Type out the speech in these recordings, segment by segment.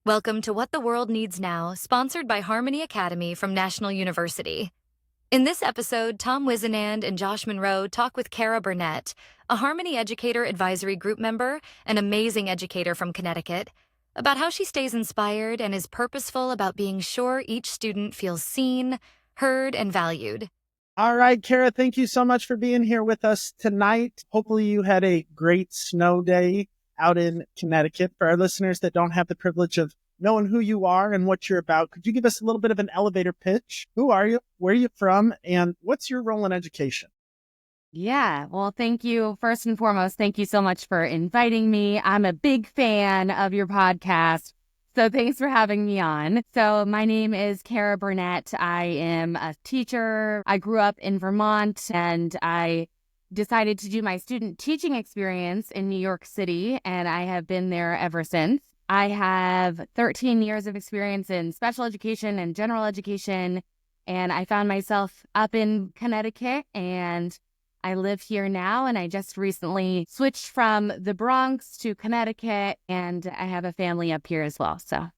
Welcome to What the World Needs Now, sponsored by Harmony Academy from National University. In this episode, Tom Whisinnand and Josh Monroe talk with Kara Burnett, a Harmony Educator Advisory Group member, an amazing educator from Connecticut, about how she stays inspired and is purposeful about being sure each student feels seen, heard, and valued. All right, Kara, thank you so much for being here with us tonight. Hopefully you had a great snow day out in Connecticut. For our listeners that don't have the privilege of knowing who you are and what you're about, could you give us a little bit of an elevator pitch? Who are you? Where are you from? And what's your role in education? Yeah, well, thank you. First and foremost, thank you so much for inviting me. I'm a big fan of your podcast, so thanks for having me on. So my name is Kara Burnett. I am a teacher. I grew up in Vermont, and I decided to do my student teaching experience in New York City, and I have been there ever since. I have 13 years of experience in special education and general education, and I found myself up in Connecticut, and I live here now, and I just recently switched from the Bronx to Connecticut, and I have a family up here as well. So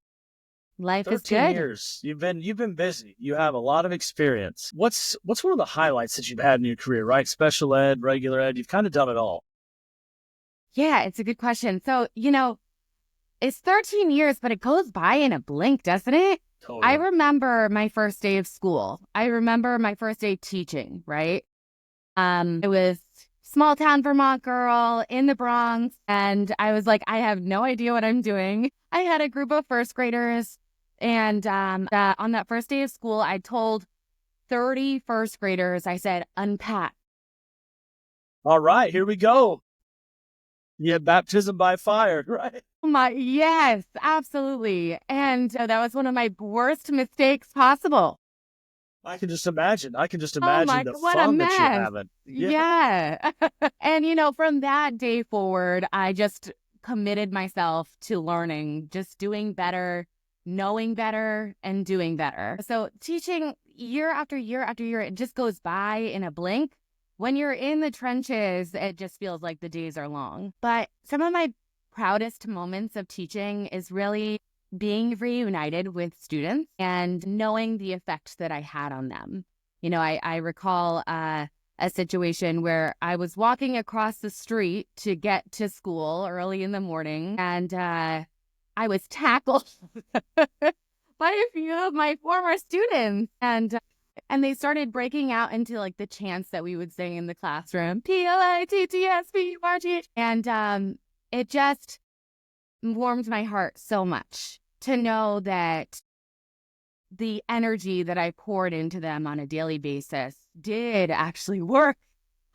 life is 13 good. years. You've been busy. You have a lot of experience. What's one of the highlights that you've had in your career, right? Special ed, regular ed, you've kind of done it all. Yeah, it's a good question. So, it's 13 years, but it goes by in a blink, doesn't it? Totally. I remember my first day of school. I remember my first day teaching, right? It was small town Vermont girl in the Bronx, and I was like, I have no idea what I'm doing. I had a group of first graders, and on that first day of school, I told 30 first graders, I said, unpack. All right, here we go. Yeah, baptism by fire, right? Yes, absolutely. And that was one of my worst mistakes possible. I can just imagine. What the a fun mess. that you're having. Yeah. And, from that day forward, I just committed myself to learning, just doing better, knowing better, and doing better. So teaching year after year after year, it just goes by in a blink. When you're in the trenches, it just feels like the days are long. But some of my proudest moments of teaching is really being reunited with students and knowing the effect that I had on them. I recall a situation where I was walking across the street to get to school early in the morning, and I was tackled by a few of my former students, and they started breaking out into like the chants that we would sing in the classroom, PLITTSPURG, and it just warmed my heart so much to know that the energy that I poured into them on a daily basis did actually work.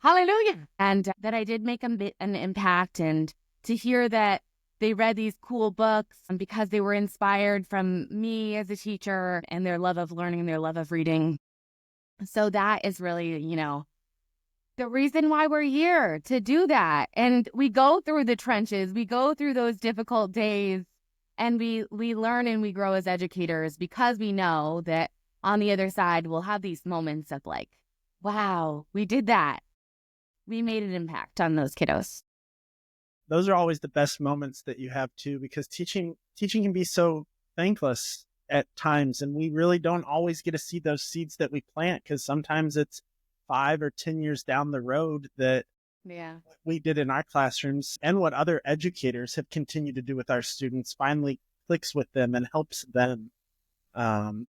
Hallelujah. And that I did make an impact, and to hear that they read these cool books because they were inspired from me as a teacher and their love of learning, their love of reading. So that is really, the reason why we're here, to do that. And we go through the trenches, we go through those difficult days, and we learn and we grow as educators because we know that on the other side, we'll have these moments of like, wow, we did that. We made an impact on those kiddos. Those are always the best moments that you have too, because teaching can be so thankless at times, and we really don't always get to see those seeds that we plant, because sometimes it's 5 or 10 years down the road that what we did in our classrooms and what other educators have continued to do with our students finally clicks with them and helps them. We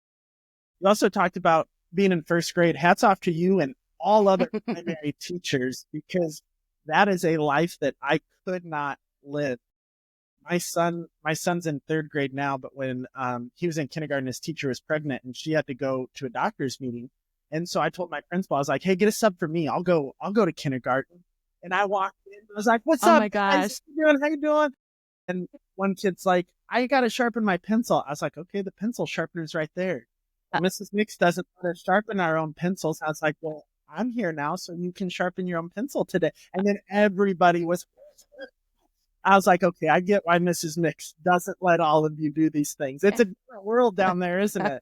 also talked about being in first grade. Hats off to you and all other primary teachers, because that is a life that I could not live. My son's in 3rd grade now, but when he was in kindergarten, his teacher was pregnant and she had to go to a doctor's meeting. And so I told my principal, I was like, hey, get a sub for me. I'll go to kindergarten. And I walked in. I was like, what's up? Oh my gosh. How you doing? And one kid's like, I got to sharpen my pencil. I was like, okay, the pencil sharpener's right there. Mrs. Nix doesn't want to sharpen our own pencils. I was like, well, I'm here now, so you can sharpen your own pencil today. And then everybody was, I was like, okay, I get why Mrs. Nix doesn't let all of you do these things. It's a different world down there, isn't it?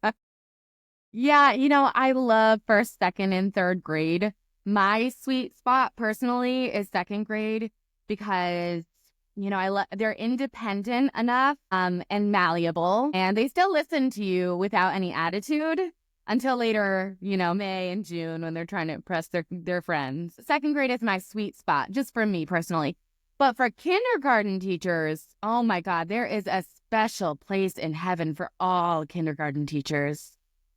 Yeah, I love 1st, 2nd, and 3rd grade. My sweet spot personally is 2nd grade because they're independent enough and malleable, and they still listen to you without any attitude until later, May and June when they're trying to impress their friends. Second grade is my sweet spot, just for me personally. But for kindergarten teachers, oh my God, there is a special place in heaven for all kindergarten teachers.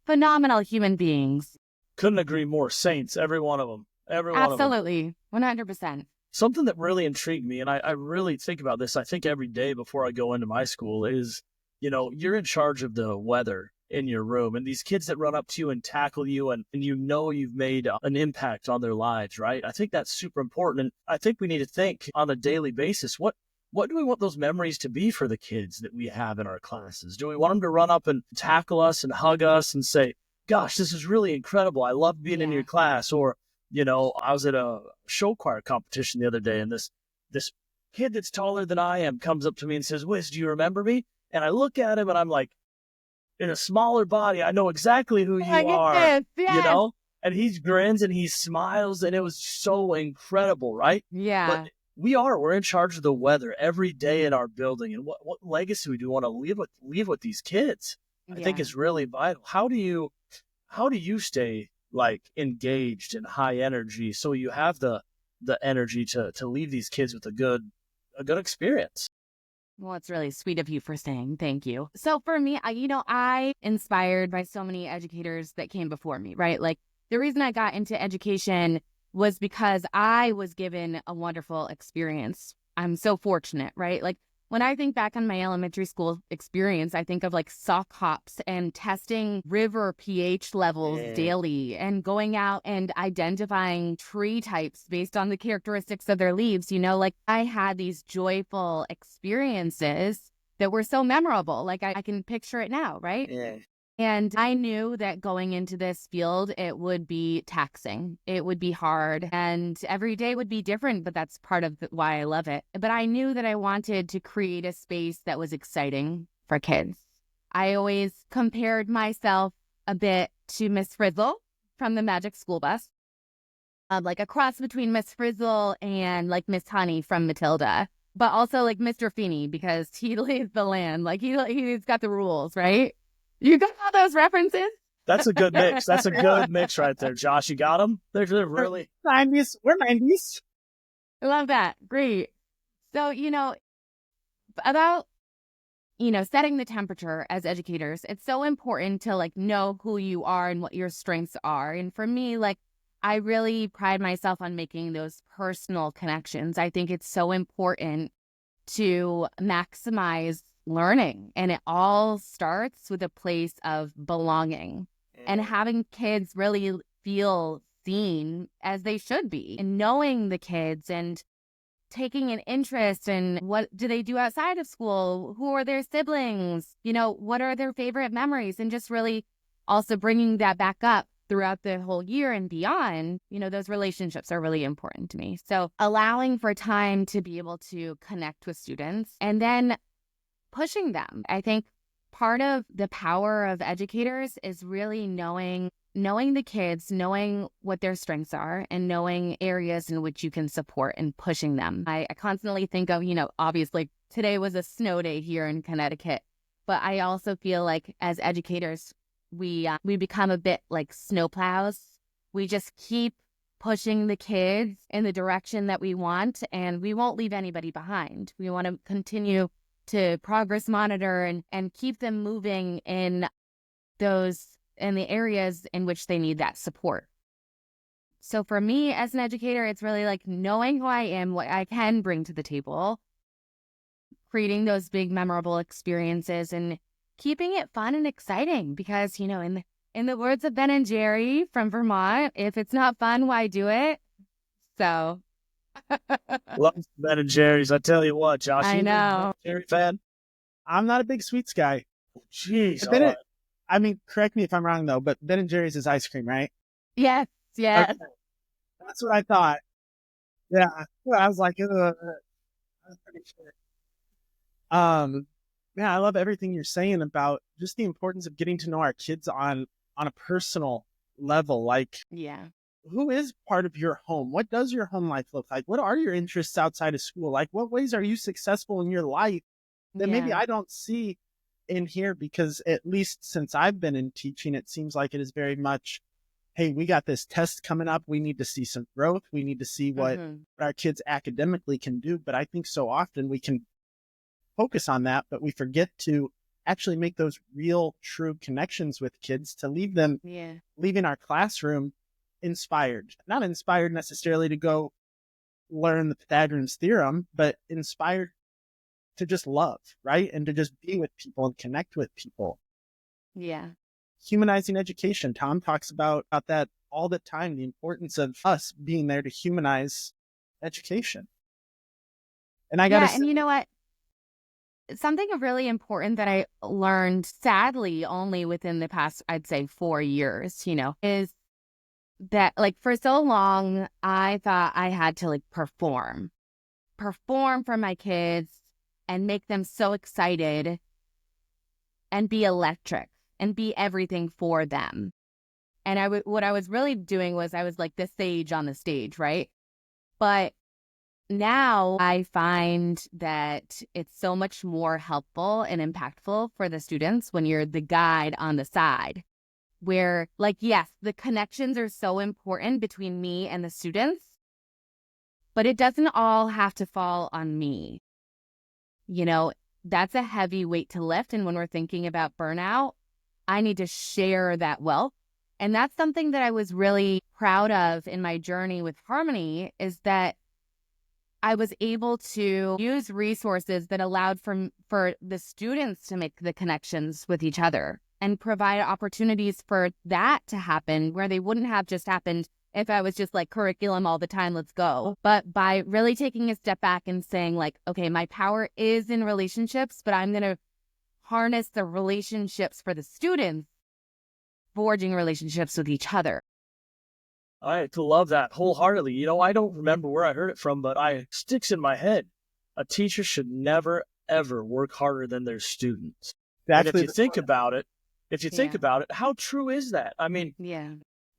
Phenomenal human beings. Couldn't agree more. Saints, every one of them. Every one of them. Absolutely, 100%. Something that really intrigued me, and I really think about this, I think every day before I go into my school is, you're in charge of the weather in your room, and these kids that run up to you and tackle you, and you've made an impact on their lives, right? I think that's super important, and I think we need to think on a daily basis, what do we want those memories to be for the kids that we have in our classes? Do we want them to run up and tackle us and hug us and say, gosh, this is really incredible, I love being in your class? Or, I was at a show choir competition the other day, and this kid that's taller than I am comes up to me and says, Wiz, do you remember me? And I look at him and I'm like, in a smaller body, I know exactly who you are, yes. And he grins and he smiles, and it was so incredible, right? Yeah. But we're in charge of the weather every day in our building, and what legacy do we want to leave with these kids? I think is really vital. How do you stay engaged and high energy so you have the energy to leave these kids with a good experience? Well, it's really sweet of you for saying thank you. So for me, I inspired by so many educators that came before me, right? Like the reason I got into education was because I was given a wonderful experience. I'm so fortunate, right? Like when I think back on my elementary school experience, I think of sock hops and testing river pH levels daily and going out and identifying tree types based on the characteristics of their leaves. I had these joyful experiences that were so memorable. I can picture it now, right? Yeah. And I knew that going into this field, it would be taxing. It would be hard. And every day would be different, but that's part of why I love it. But I knew that I wanted to create a space that was exciting for kids. I always compared myself a bit to Miss Frizzle from the Magic School Bus. A cross between Miss Frizzle and Miss Honey from Matilda. But also Mr. Feeney, because he lays the land. He's got the rules, right? You got all those references? That's a good mix. That's a good mix right there, Josh. You got them? They're really 90s. We're 90s. I love that. Great. So, about, setting the temperature as educators, it's so important to know who you are and what your strengths are. And for me, I really pride myself on making those personal connections. I think it's so important to maximize learning, and it all starts with a place of belonging and having kids really feel seen as they should be, and knowing the kids and taking an interest in what do they do outside of school, who are their siblings, what are their favorite memories, and just really also bringing that back up throughout the whole year and beyond. Those relationships are really important to me. So allowing for time to be able to connect with students and then pushing them. I think part of the power of educators is really knowing the kids, knowing what their strengths are, and knowing areas in which you can support and pushing them. I constantly think of, obviously today was a snow day here in Connecticut, but I also feel like as educators, we become a bit like snowplows. We just keep pushing the kids in the direction that we want, and we won't leave anybody behind. We want to continue to progress monitor and keep them moving in the areas in which they need that support. So for me as an educator, it's really knowing who I am, what I can bring to the table, creating those big memorable experiences and keeping it fun and exciting, because in the words of Ben and Jerry from Vermont, if it's not fun, why do it? So love Ben and Jerry's. I tell you what, Josh, I know. Jerry fan. I'm not a big sweets guy. Jeez. I mean, correct me if I'm wrong though, but Ben and Jerry's is ice cream, right? Yes. Okay. That's what I thought. Yeah. I was like, I'm pretty sure. Yeah, I love everything you're saying about just the importance of getting to know our kids on a personal level. Yeah. who is part of your home? What does your home life look like? What are your interests outside of school? Like, what ways are you successful in your life that maybe Yeah. I don't see in here? Because at least since I've been in teaching, it seems like it is very much, hey, we got this test coming up. We need to see some growth. We need to see what our kids academically can do. But I think so often we can focus on that, but we forget to actually make those real, true connections with kids to leave them Yeah. leaving our classroom inspired, not inspired necessarily to go learn the Pythagorean's theorem, but inspired to just love, right? And to just be with people and connect with people. Yeah. Humanizing education. Tom talks about that all the time, the importance of us being there to humanize education. And I gotta Yeah. And you know what? Something really important that I learned, sadly, only within the past, I'd say 4 years, is that, like, for so long, I thought I had to, like, perform for my kids and make them so excited and be electric and be everything for them. And what I was really doing was I was like the sage on the stage, right? But now I find that it's so much more helpful and impactful for the students when you're the guide on the side, where, like, yes, the connections are so important between me and the students, but it doesn't all have to fall on me. That's a heavy weight to lift. And when we're thinking about burnout, I need to share that wealth. And that's something that I was really proud of in my journey with Harmony, is that I was able to use resources that allowed for the students to make the connections with each other and provide opportunities for that to happen where they wouldn't have just happened if I was just like curriculum all the time, let's go. But by really taking a step back and saying, like, okay, my power is in relationships, but I'm going to harness the relationships for the students, forging relationships with each other. I love that wholeheartedly. I don't remember where I heard it from, but it sticks in my head. A teacher should never, ever work harder than their students. And if you think about it, how true is that? I mean, yeah.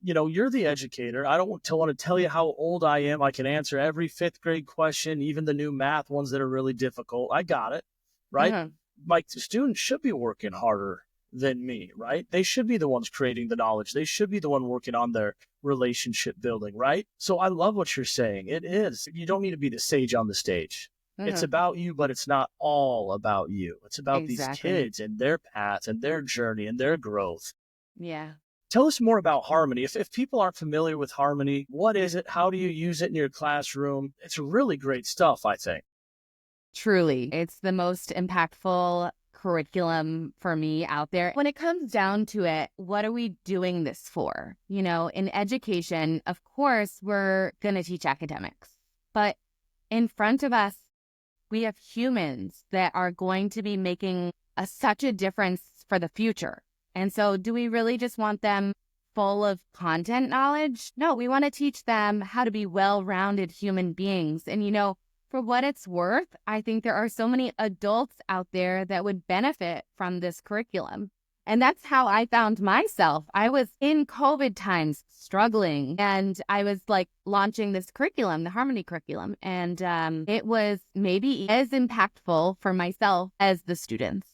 You're the educator. I don't want to tell you how old I am. I can answer every 5th grade question, even the new math ones that are really difficult. I got it, right? My students should be working harder than me, right? They should be the ones creating the knowledge. They should be the one working on their relationship building, right? So I love what you're saying. It is. You don't need to be the sage on the stage. It's about you, but it's not all about you. It's about these kids and their path and their journey and their growth. Yeah. Tell us more about Harmony. If people aren't familiar with Harmony, what is it? How do you use it in your classroom? It's really great stuff, I think. Truly. It's the most impactful curriculum for me out there. When it comes down to it, what are we doing this for? In education, of course, we're going to teach academics. But in front of us, we have humans that are going to be making such a difference for the future. And so do we really just want them full of content knowledge? No, we want to teach them how to be well-rounded human beings. And, for what it's worth, I think there are so many adults out there that would benefit from this curriculum. And that's how I found myself. I was in COVID times struggling, and I was like launching this curriculum, the Harmony curriculum. And it was maybe as impactful for myself as the students,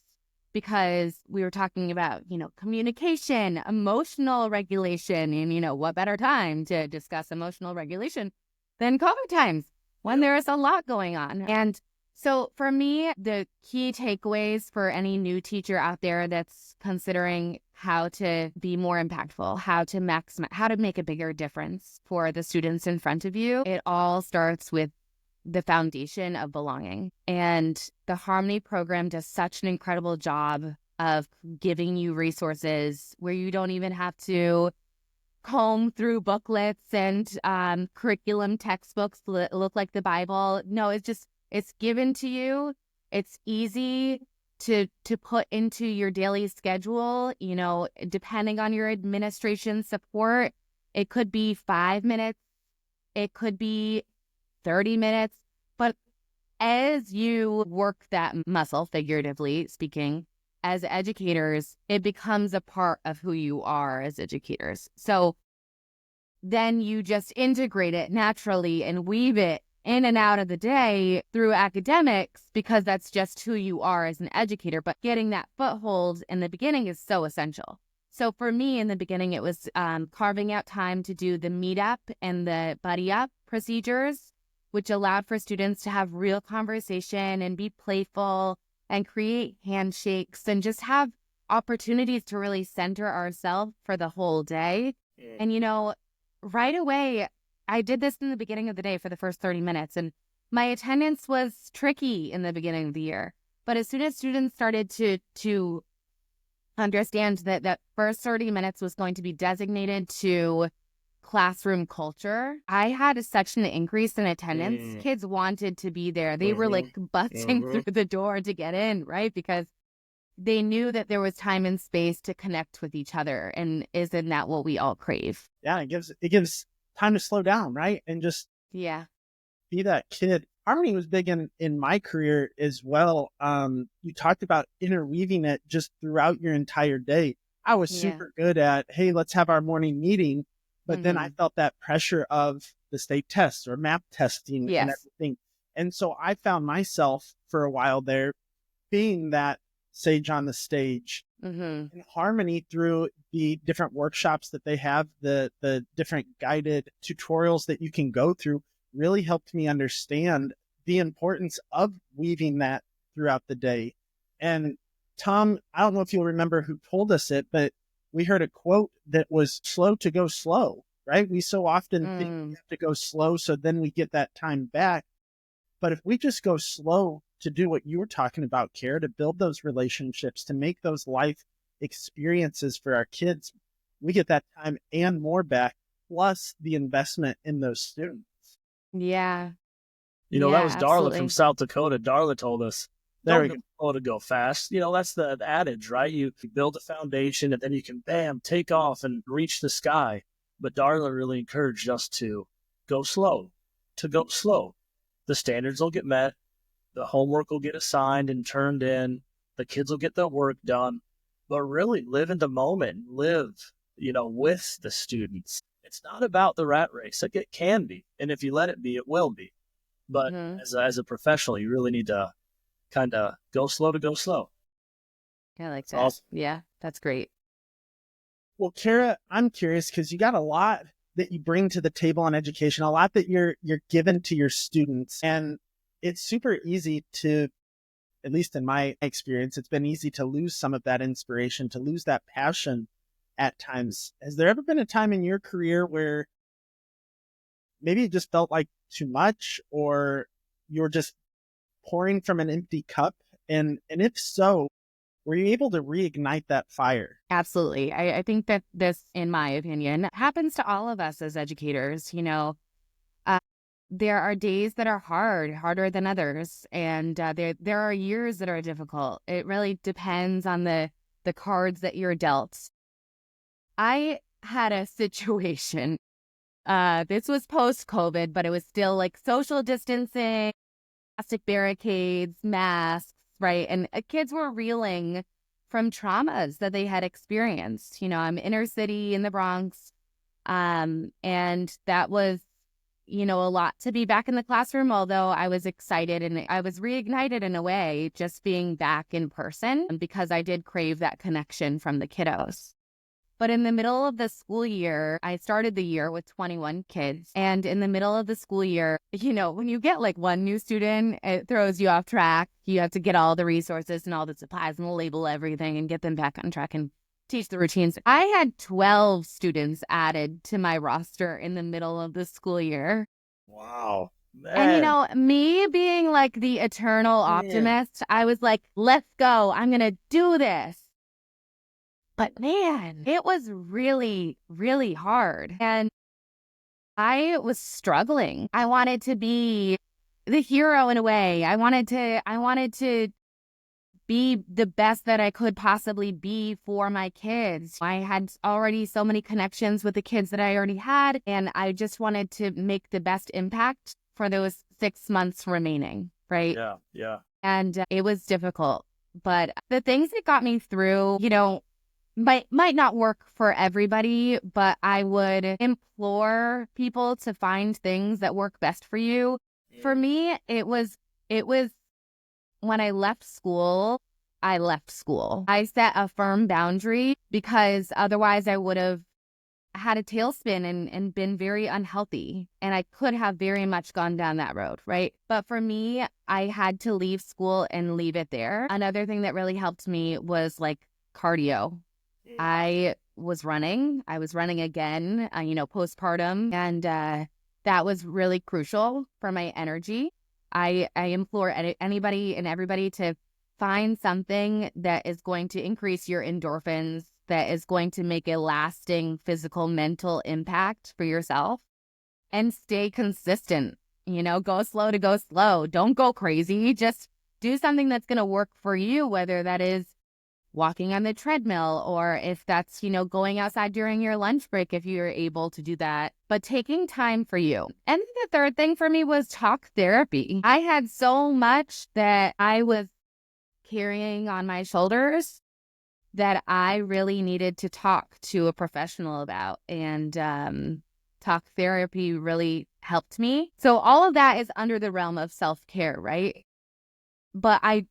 because we were talking about, communication, emotional regulation, and, what better time to discuss emotional regulation than COVID times when there is a lot going on. And so for me, the key takeaways for any new teacher out there that's considering how to be more impactful, how to make a bigger difference for the students in front of you, it all starts with the foundation of belonging. And the Harmony program does such an incredible job of giving you resources where you don't even have to comb through booklets and curriculum textbooks that look like the Bible. No, it's given to you. It's easy to put into your daily schedule, depending on your administration support. It could be 5 minutes. It could be 30 minutes. But as you work that muscle, figuratively speaking, as educators, it becomes a part of who you are as educators. So then you just integrate it naturally and weave it in and out of the day through academics because that's just who you are as an educator. But getting that foothold in the beginning is so essential. So for me in the beginning, it was carving out time to do the meetup and the buddy up procedures, which allowed for students to have real conversation and be playful and create handshakes and just have opportunities to really center ourselves for the whole day. And, right away, I did this in the beginning of the day for the first 30 minutes, and my attendance was tricky in the beginning of the year. But as soon as students started to understand that first 30 minutes was going to be designated to classroom culture, I had such an increase in attendance. Kids wanted to be there. They were like busting through the door to get in, right? Because they knew that there was time and space to connect with each other. And isn't that what we all crave? Yeah, it gives time to slow down, right? And just be that kid. Harmony was big in my career as well. You talked about interweaving it just throughout your entire day. I was super good at, hey, let's have our morning meeting. But then I felt that pressure of the state tests or map testing and everything. And so I found myself for a while there being that sage on the stage. And Harmony, through the different workshops that they have, the different guided tutorials that you can go through, really helped me understand the importance of weaving that throughout the day. And Tom, I don't know if you'll remember who told us it, but we heard a quote that was slow to go slow, right? We so often think we have to go slow so then we get that time back. But if we just go slow to do what you were talking about, Kara, to build those relationships, to make those life experiences for our kids, we get that time and more back, plus the investment in those students. Yeah. That was Darla absolutely. from South Dakota. Darla told us, There we don't go to go fast. That's the adage, right? You build a foundation and then you can, bam, take off and reach the sky. But Darla really encouraged us to go slow, The standards will get met. The homework will get assigned and turned in. The kids will get their work done. But really live in the moment, live, with the students. It's not about the rat race. Like, it can be. And if you let it be, it will be. But as a professional, you really need to kind of go slow to go slow. I like That's that. awesome. Yeah, that's great. Well, Kara, I'm curious because you got a lot that you bring to the table on education, a lot that you're given to your students. And it's super easy to, at least in my experience, it's been easy to lose some of that inspiration, to lose that passion at times. Has there ever been a time in your career where maybe it just felt like too much, or you're just pouring from an empty cup? And if so, were you able to reignite that fire? Absolutely. I think that this, in my opinion, happens to all of us as educators. There are days that are harder than others. And there are years that are difficult. It really depends on the cards that you're dealt. I had a situation. This was post-COVID, but it was still like social distancing, plastic barricades, masks, right? And kids were reeling from traumas that they had experienced. I'm inner city in the Bronx. And that was, a lot to be back in the classroom, although I was excited and I was reignited in a way just being back in person because I did crave that connection from the kiddos. But in the middle of the school year, I started the year with 21 kids. And in the middle of the school year, when you get like one new student, it throws you off track. You have to get all the resources and all the supplies and label everything and get them back on track and teach the routines. I had 12 students added to my roster in the middle of the school year. Wow. Man. And, me being like the eternal optimist, I was like, let's go. I'm going to do this. But man, it was really, really hard. And I was struggling. I wanted to be the hero in a way. I wanted to be the best that I could possibly be for my kids. I had already so many connections with the kids that I already had, and I just wanted to make the best impact for those 6 months remaining, right? Yeah. And it was difficult. But the things that got me through, might not work for everybody, but I would implore people to find things that work best for you. For me, it was when I left school, I set a firm boundary because otherwise I would have had a tailspin and been very unhealthy. And I could have very much gone down that road, right? But for me, I had to leave school and leave it there. Another thing that really helped me was like cardio. I was running again, postpartum. And that was really crucial for my energy. I implore anybody and everybody to find something that is going to increase your endorphins, that is going to make a lasting physical, mental impact for yourself, and stay consistent. Go slow to go slow. Don't go crazy. Just do something that's going to work for you, whether that is walking on the treadmill or if that's, going outside during your lunch break, if you're able to do that, but taking time for you. And the third thing for me was talk therapy. I had so much that I was carrying on my shoulders that I really needed to talk to a professional about. And talk therapy really helped me. So all of that is under the realm of self-care, right? But I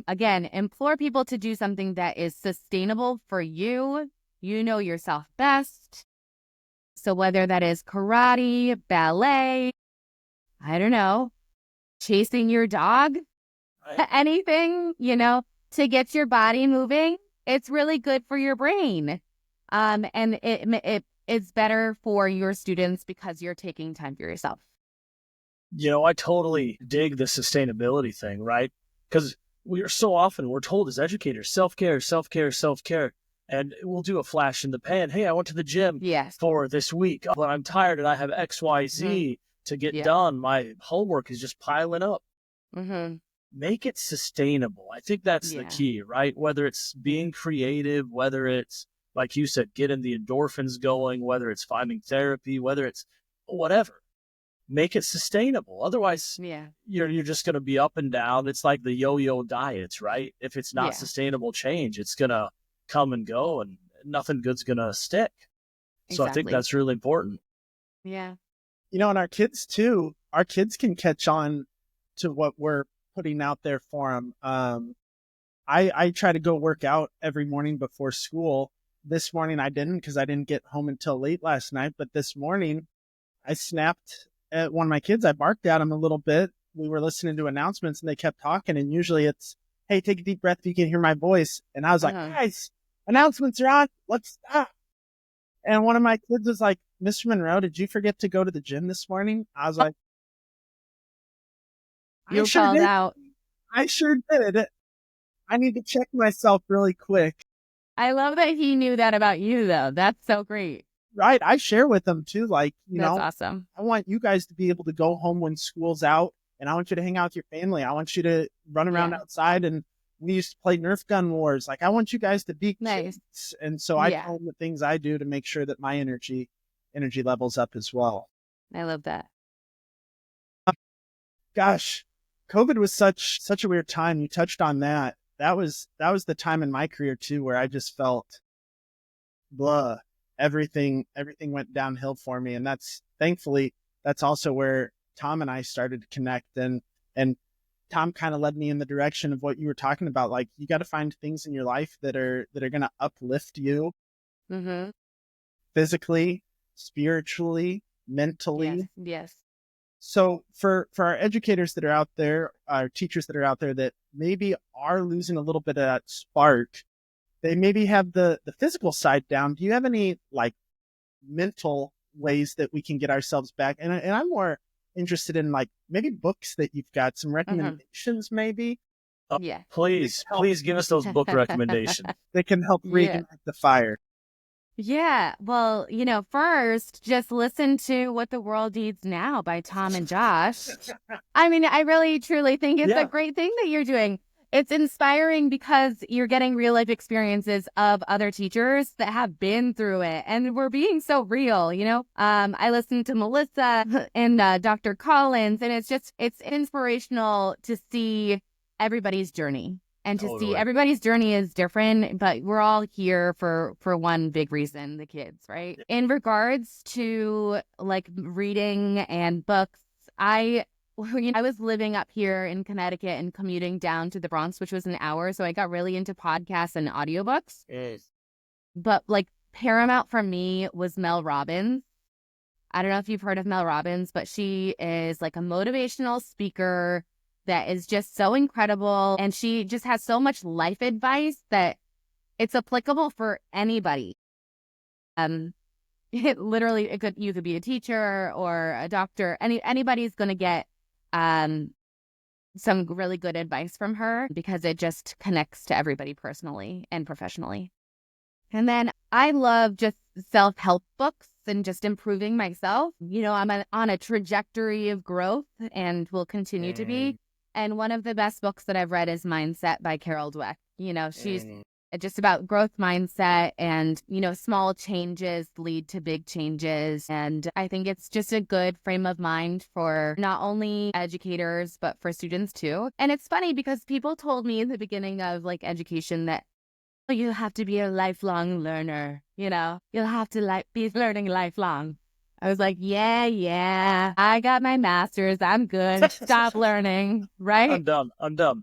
again, implore people to do something that is sustainable for you. You know yourself best. So whether that is karate, ballet, I don't know, chasing your dog, anything, to get your body moving, it's really good for your brain. And it's better for your students because you're taking time for yourself. I totally dig the sustainability thing, right? Because we're told as educators, self-care, self-care, self-care. And we'll do a flash in the pan. Hey, I went to the gym for this week, but I'm tired and I have X, Y, Z to get done. My homework is just piling up. Mm-hmm. Make it sustainable. I think that's the key, right? Whether it's being creative, whether it's, like you said, getting the endorphins going, whether it's finding therapy, whether it's whatever. Make it sustainable. Otherwise, you're just going to be up and down. It's like the yo-yo diets, right? If it's not sustainable change, it's going to come and go and nothing good's going to stick. Exactly. So I think that's really important. Yeah. And our kids too, can catch on to what we're putting out there for them. I try to go work out every morning before school. This morning I didn't because I didn't get home until late last night. But this morning I snapped at one of my kids. I barked at him a little bit. We were listening to announcements and they kept talking. And usually it's, hey, take a deep breath if you can hear my voice. And I was like, guys, announcements are on. Let's stop. And one of my kids was like, Mr. Monroe, did you forget to go to the gym this morning? I was like, you called out. I sure did. I need to check myself really quick. I love that he knew that about you, though. That's so great. Right. I share with them, too. Like, that's awesome. I want you guys to be able to go home when school's out, and I want you to hang out with your family. I want you to run around outside, and we used to play Nerf gun wars. Like, I want you guys to be nice. Kids. And so I tell them the things I do to make sure that my energy levels up as well. I love that. Gosh, COVID was such a weird time. You touched on that. That was the time in my career too, where I just felt blah. Everything went downhill for me. And thankfully, that's also where Tom and I started to connect. And Tom kind of led me in the direction of what you were talking about. Like, you got to find things in your life that are going to uplift you physically, spiritually, mentally. Yes. So for our educators that are out there, our teachers that are out there that maybe are losing a little bit of that spark, they maybe have the physical side down. Do you have any like mental ways that we can get ourselves back? And I'm more interested in like maybe books that you've got, some recommendations maybe. Please give us those book recommendations. That can help reignite the fire. Yeah. Well, first, just listen to What the World Needs Now by Tom and Josh. I mean, I really, truly think it's a great thing that you're doing. It's inspiring because you're getting real life experiences of other teachers that have been through it. And we're being so real, I listened to Melissa and Dr. Collins, and it's inspirational to see everybody's journey. and to see Totally. everybody's journey is different, but we're all here for one big reason, the kids, right? In regards to like reading and books, I was living up here in Connecticut and commuting down to the Bronx, which was an hour. So I got really into podcasts and audiobooks. Yes. But like paramount for me was Mel Robbins. I don't know if you've heard of Mel Robbins, but she is like a motivational speaker that is just so incredible. And she just has so much life advice that it's applicable for anybody. You could be a teacher or a doctor. Anybody's going to get some really good advice from her because it just connects to everybody personally and professionally. And then I love just self-help books and just improving myself. I'm on a trajectory of growth and will continue to be. And one of the best books that I've read is Mindset by Carol Dweck. She's just about growth mindset and, small changes lead to big changes. And I think it's just a good frame of mind for not only educators, but for students too. And it's funny because people told me in the beginning of like education that you have to be a lifelong learner, you'll have to be learning lifelong. I was like, yeah, I got my master's. I'm good. Stop learning, right? I'm done.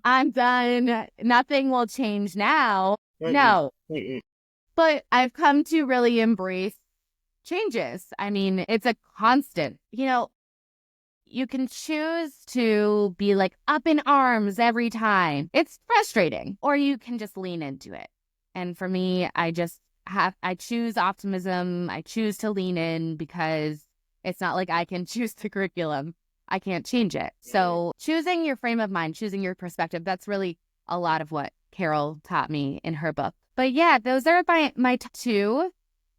I'm done. Nothing will change now. No. But I've come to really embrace changes. I mean, it's a constant. You can choose to be like up in arms every time. It's frustrating. Or you can just lean into it. And for me, I choose optimism. I choose to lean in because it's not like I can choose the curriculum. I can't change it. So choosing your frame of mind, choosing your perspective, that's really a lot of what Carol taught me in her book. But yeah, those are my two.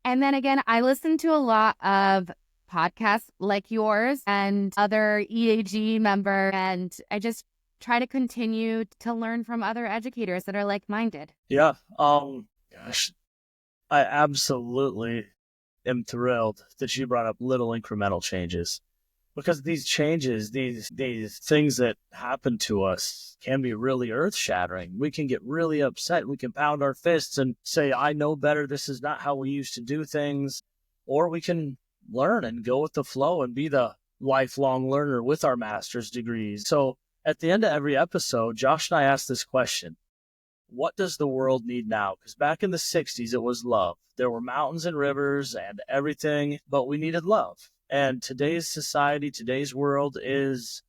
And then again, I listen to a lot of podcasts like yours and other EAG member, and I just try to continue to learn from other educators that are like-minded. Yeah. Gosh, I absolutely am thrilled that you brought up little incremental changes, because these changes, these things that happen to us can be really earth-shattering. We can get really upset. We can pound our fists and say, I know better. This is not how we used to do things. Or we can learn and go with the flow and be the lifelong learner with our master's degrees. So at the end of every episode, Josh and I ask this question: what does the world need now? Because back in the 60s, it was love. There were mountains and rivers and everything, but we needed love. And today's society, today's world it's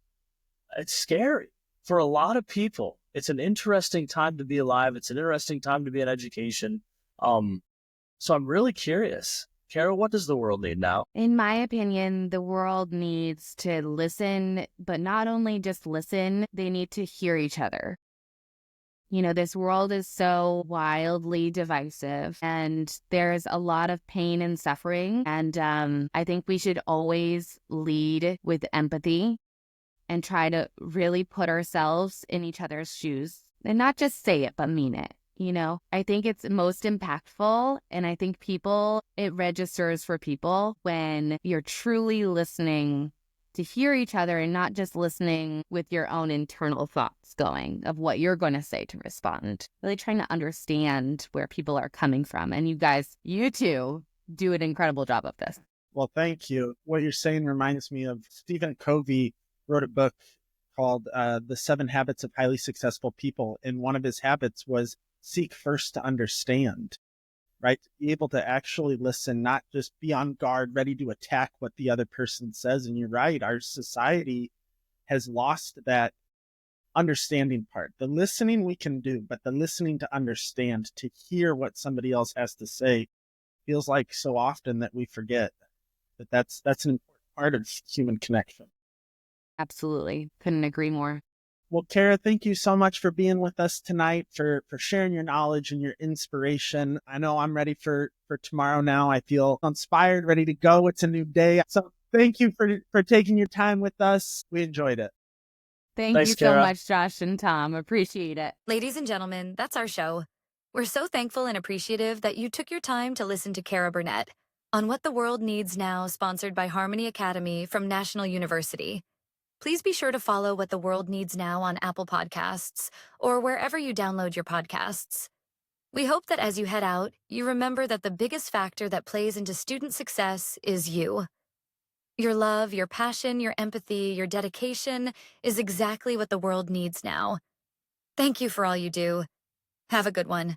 scary for a lot of people. It's an interesting time to be alive. It's an interesting time to be in education. So I'm really curious. Kara, what does the world need now? In my opinion, the world needs to listen, but not only just listen, they need to hear each other. This world is so wildly divisive and there's a lot of pain and suffering. And I think we should always lead with empathy and try to really put ourselves in each other's shoes and not just say it, but mean it. I think it's most impactful. And I think it registers for people when you're truly listening to hear each other and not just listening with your own internal thoughts going of what you're going to say to respond. Really trying to understand where people are coming from. And you two do an incredible job of this. Well, thank you. What you're saying reminds me of Stephen Covey wrote a book called The 7 Habits of Highly Successful People. And one of his habits was seek first to understand, right? To be able to actually listen, not just be on guard, ready to attack what the other person says. And you're right, our society has lost that understanding part. The listening we can do, but the listening to understand, to hear what somebody else has to say, feels like so often that we forget that that's an important part of human connection. Absolutely. Couldn't agree more. Well, Kara, thank you so much for being with us tonight, for sharing your knowledge and your inspiration. I know I'm ready for tomorrow now. I feel inspired, ready to go. It's a new day. So thank you for taking your time with us. We enjoyed it. Thanks, you so much, Josh and Tom. Appreciate it. Ladies and gentlemen, that's our show. We're so thankful and appreciative that you took your time to listen to Kara Burnett on What the World Needs Now, sponsored by Harmony Academy from National University. please be sure to follow What the World Needs Now on Apple Podcasts or wherever you download your podcasts. We hope that as you head out, you remember that the biggest factor that plays into student success is you. Your love, your passion, your empathy, your dedication is exactly what the world needs now. Thank you for all you do. Have a good one.